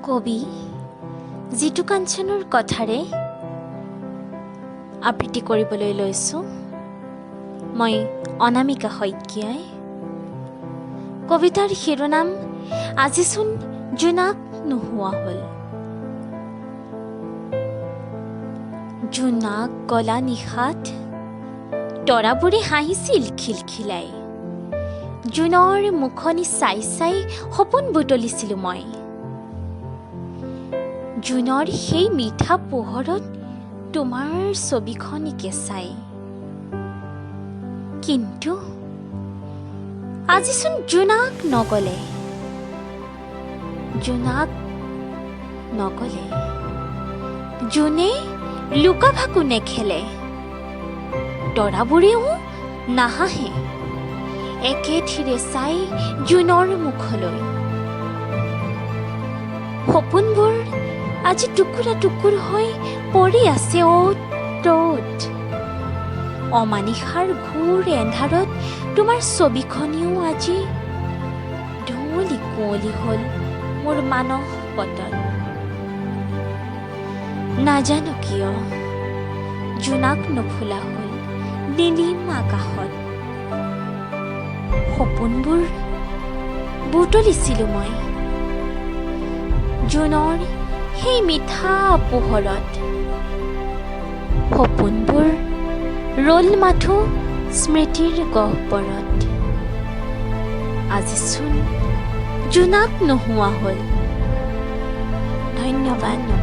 কবি জিতু কাঞ্চনৰ কথাৰে আবৃত্তি কৰিবলৈ লৈছোঁ মই অনামিকা শইকীয়াই। কবিতাৰ শিৰোনাম আজিচোন জোনাক নোহোৱা হ'ল। জোনাক গলা নিশাত তৰাবোৰে হাঁহিছিল খিলখিলাই। জোনৰ মুখনি চাই চাই সপোন বুটলিছিলোঁ মই। জোনৰ সেই মিঠা পোহৰত তোমাৰ ছবিখনিকে চাই। কিন্তু আজিচোন জোনাক নগলে, জোনাক নগলে। জোনে লুকা ভাকু নেখেলে, তৰাবোৰেও নাহাঁহে একেথিৰে চাই জোনৰ মুখলৈ। সপোনবোৰ আজি টুকুৰা টুকুৰ হৈ পৰি আছে অ'ত ত'ত। অমানিশাৰ ঘূৰ এন্ধাৰত তোমাৰ ছবিখনিও আজি ধুঁৱলি কুঁৱলী হ'ল মোৰ মানস পটত। নাজানো কিয় জোনাক নুফুলা হ'ল নীলিম আকাশত। সপোনবোৰ বুটলিছিলোঁ মই জোনৰ সেই মিঠা পোহৰত। সপোনবোৰ ৰ'ল মাথো স্মৃতিৰ গহ্বৰত। আজিচোন জোনাক নোহোৱা হ'ল। ধন্যবাদ।